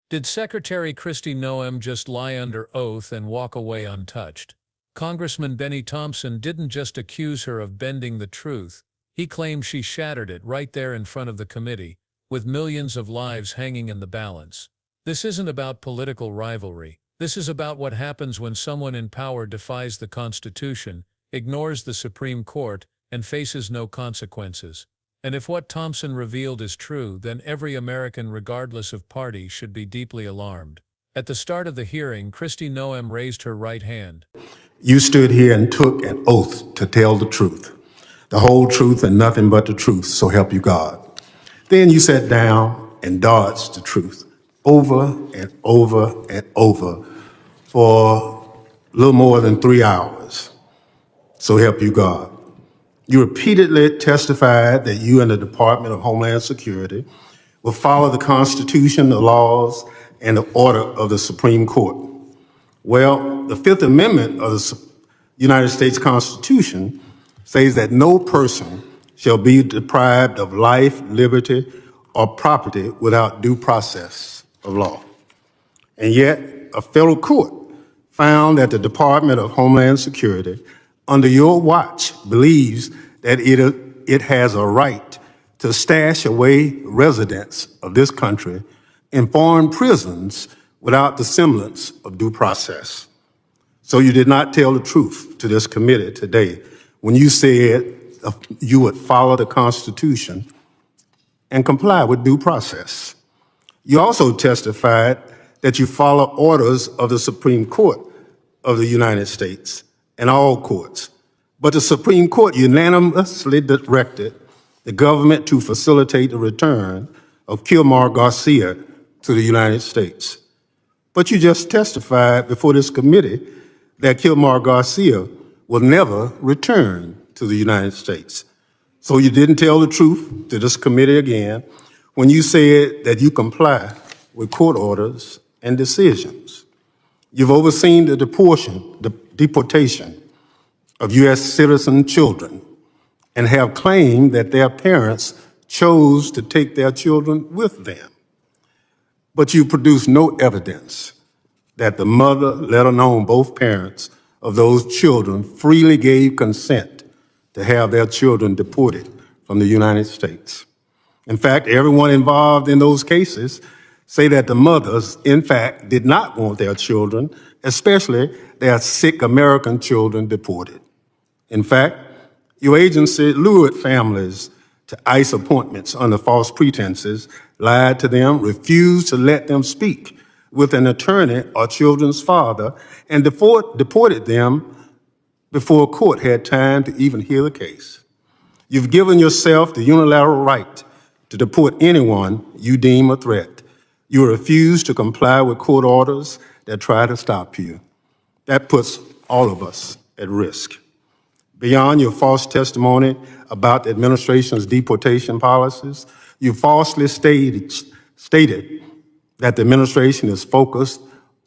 Did Secretary Kristi Noem just lie under oath and walk away untouched? Congressman Bennie Thompson didn't just accuse her of bending the truth, he claimed she shattered it right there in front of the committee, with millions of lives hanging in the balance. This isn't about political rivalry. This is about what happens when someone in power defies the Constitution, ignores the Supreme Court, and faces no consequences. And if what Thompson revealed is true, then every American, regardless of party, should be deeply alarmed. At the start of the hearing, Kristi Noem raised her right hand. You stood here and took an oath to tell the truth, the whole truth and nothing but the truth, so help you God. Then you sat down and dodged the truth over and over and over for a little more than 3 hours, so help you God. You repeatedly testified that you and the Department of Homeland Security will follow the Constitution, the laws, and the order of the Supreme Court. Well, the Fifth Amendment of the United States Constitution says that no person shall be deprived of life, liberty, or property without due process of law. And yet, a federal court found that the Department of Homeland Security, under your watch, believes that it has a right to stash away residents of this country in foreign prisons without the semblance of due process. So you did not tell the truth to this committee today when you said you would follow the Constitution and comply with due process. You also testified that you follow orders of the Supreme Court of the United States and all courts. But the Supreme Court unanimously directed the government to facilitate the return of Kilmar Garcia to the United States. But you just testified before this committee that Kilmar Garcia will never return to the United States. So you didn't tell the truth to this committee again when you said that you comply with court orders and decisions. You've overseen the deportation of U.S. citizen children and have claimed that their parents chose to take their children with them. But you produce no evidence that the mother, let alone both parents of those children, freely gave consent to have their children deported from the United States. In fact, everyone involved in those cases say that the mothers, in fact, did not want their children, especially their sick American children, deported. In fact, your agency lured families to ICE appointments under false pretenses, lied to them, refused to let them speak with an attorney or children's father, and deported them before a court had time to even hear the case. You've given yourself the unilateral right to deport anyone you deem a threat. You refuse to comply with court orders that try to stop you. That puts all of us at risk. Beyond your false testimony about the administration's deportation policies, you falsely stated that the administration is focused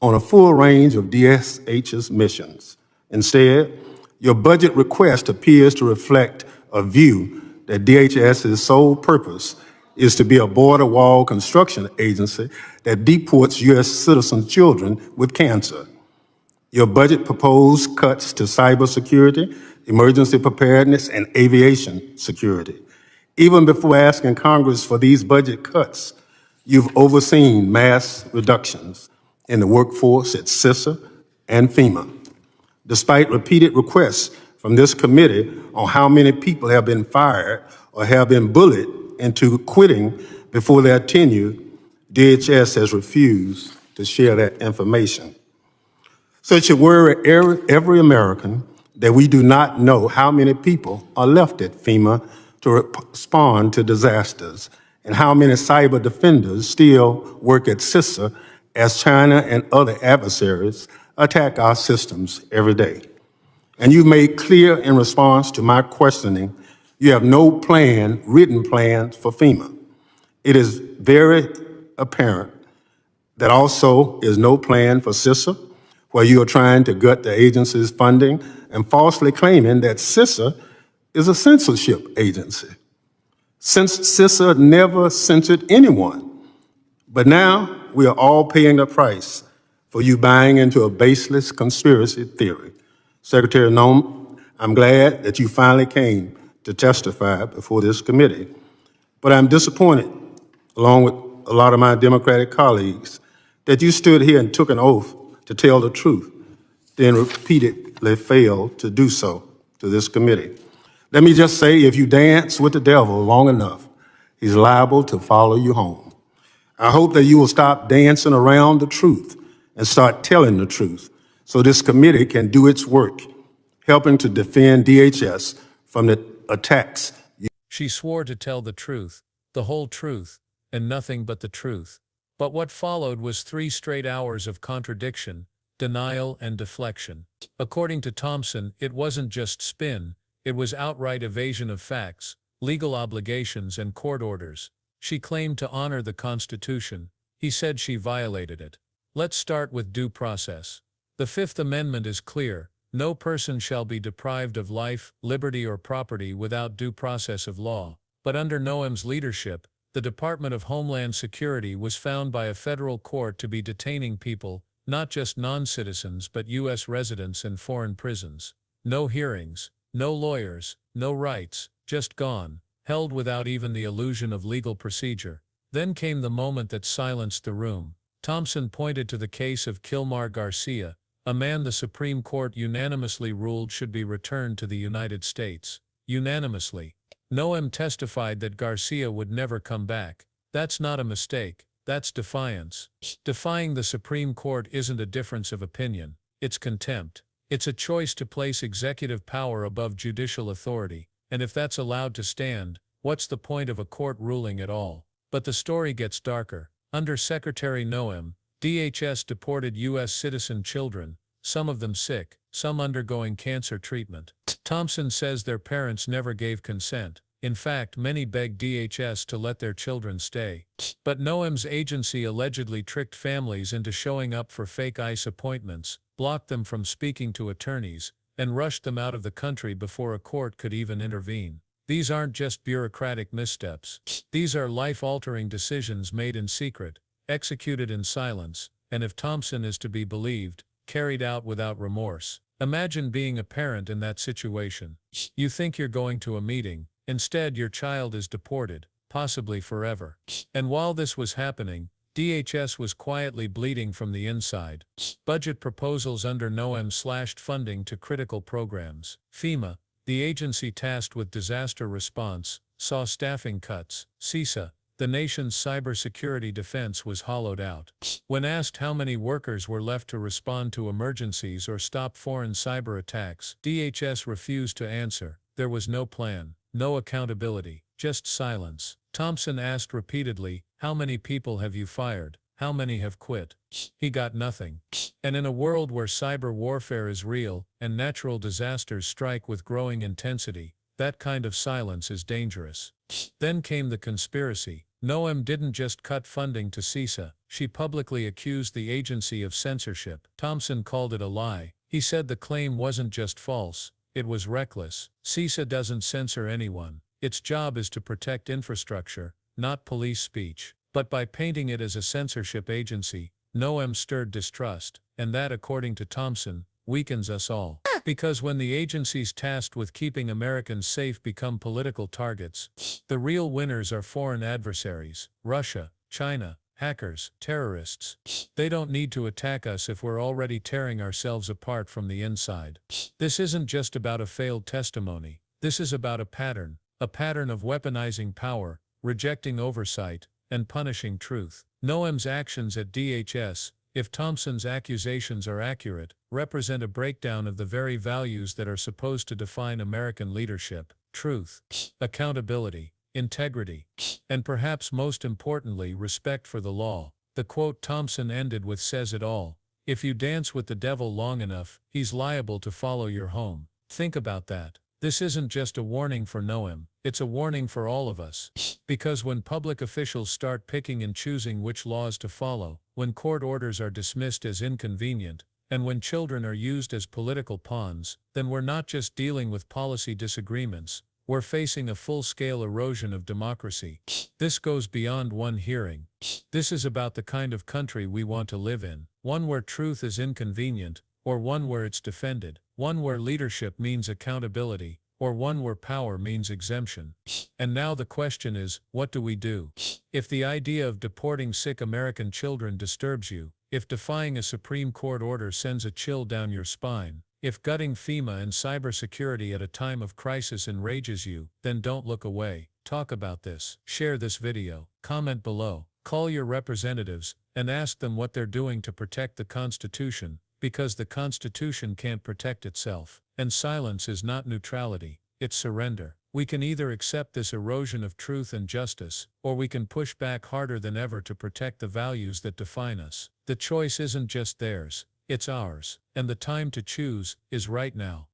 on a full range of DSH's missions. Instead, your budget request appears to reflect a view that DHS's sole purpose is to be a border wall construction agency that deports U.S. citizen children with cancer. Your budget proposed cuts to cybersecurity, emergency preparedness, and aviation security. Even before asking Congress for these budget cuts, you've overseen mass reductions in the workforce at CISA and FEMA. Despite repeated requests from this committee on how many people have been fired or have been bullied into quitting before their tenure, DHS has refused to share that information. So it should worry every American that we do not know how many people are left at FEMA to respond to disasters and how many cyber defenders still work at CISA as China and other adversaries attack our systems every day. And you've made clear in response to my questioning, you have no written plan for FEMA. It is very apparent that also is no plan for CISA, where you are trying to gut the agency's funding and falsely claiming that CISA is a censorship agency. Since CISA never censored anyone, but now we are all paying the price for you buying into a baseless conspiracy theory. Secretary Noem, I'm glad that you finally came to testify before this committee, but I'm disappointed, along with a lot of my Democratic colleagues, that you stood here and took an oath to tell the truth, then repeatedly failed to do so to this committee. Let me just say, if you dance with the devil long enough, he's liable to follow you home. I hope that you will stop dancing around the truth and start telling the truth so this committee can do its work, helping to defend DHS from the attacks. She swore to tell the truth, the whole truth, and nothing but the truth. But what followed was 3 straight hours of contradiction, denial, and deflection. According to Thompson, it wasn't just spin, it was outright evasion of facts, legal obligations, and court orders. She claimed to honor the Constitution. He said she violated it. Let's start with due process. The Fifth Amendment is clear. No person shall be deprived of life, liberty, or property without due process of law. But under Noem's leadership, the Department of Homeland Security was found by a federal court to be detaining people, not just non-citizens but U.S. residents in foreign prisons. No hearings, no lawyers, no rights, just gone, held without even the illusion of legal procedure. Then came the moment that silenced the room. Thompson pointed to the case of Kilmar Garcia, a man the Supreme Court unanimously ruled should be returned to the United States. Unanimously. Noem testified that Garcia would never come back. That's not a mistake, that's defiance. Defying the Supreme Court isn't a difference of opinion, it's contempt. It's a choice to place executive power above judicial authority, and if that's allowed to stand, what's the point of a court ruling at all? But the story gets darker. Under Secretary Noem, DHS deported U.S. citizen children, some of them sick, some undergoing cancer treatment. Thompson says their parents never gave consent. In fact, many begged DHS to let their children stay. But Noem's agency allegedly tricked families into showing up for fake ICE appointments, blocked them from speaking to attorneys, and rushed them out of the country before a court could even intervene. These aren't just bureaucratic missteps. These are life-altering decisions made in secret, executed in silence, and if Thompson is to be believed, carried out without remorse. Imagine being a parent in that situation. You think you're going to a meeting, instead your child is deported, possibly forever. And while this was happening, DHS was quietly bleeding from the inside. Budget proposals under Noem slashed funding to critical programs. FEMA, the agency tasked with disaster response, saw staffing cuts. CISA, the nation's cybersecurity defense, was hollowed out. When asked how many workers were left to respond to emergencies or stop foreign cyber attacks, DHS refused to answer. There was no plan, no accountability, just silence. Thompson asked repeatedly, "How many people have you fired? How many have quit?" He got nothing. And in a world where cyber warfare is real and natural disasters strike with growing intensity, that kind of silence is dangerous. Then came the conspiracy. Noem didn't just cut funding to CISA, she publicly accused the agency of censorship. Thompson called it a lie. He said the claim wasn't just false, it was reckless. CISA doesn't censor anyone. Its job is to protect infrastructure, not police speech. But by painting it as a censorship agency, Noem stirred distrust, and that, according to Thompson, weakens us all. Because when the agencies tasked with keeping Americans safe become political targets, the real winners are foreign adversaries: Russia, China, hackers, terrorists. They don't need to attack us if we're already tearing ourselves apart from the inside. This isn't just about a failed testimony. This is about a pattern of weaponizing power, rejecting oversight, and punishing truth. Noem's actions at DHS, if Thompson's accusations are accurate, represent a breakdown of the very values that are supposed to define American leadership: truth, accountability, integrity, and perhaps most importantly, respect for the law. The quote Thompson ended with says it all. If you dance with the devil long enough, he's liable to follow you home. Think about that. This isn't just a warning for Noem, it's a warning for all of us. Because when public officials start picking and choosing which laws to follow, when court orders are dismissed as inconvenient, and when children are used as political pawns, then we're not just dealing with policy disagreements, We're facing a full-scale erosion of democracy. This goes beyond one hearing. This is about the kind of country we want to live in, one where truth is inconvenient, or one where it's defended, one where leadership means accountability, or one where power means exemption. And now the question is, what do we do? If the idea of deporting sick American children disturbs you, if defying a Supreme Court order sends a chill down your spine, if gutting FEMA and cybersecurity at a time of crisis enrages you, then don't look away. Talk about this. Share this video. Comment below. Call your representatives and ask them what they're doing to protect the Constitution, because the Constitution can't protect itself. And silence is not neutrality, it's surrender. We can either accept this erosion of truth and justice, or we can push back harder than ever to protect the values that define us. The choice isn't just theirs, it's ours, and the time to choose is right now.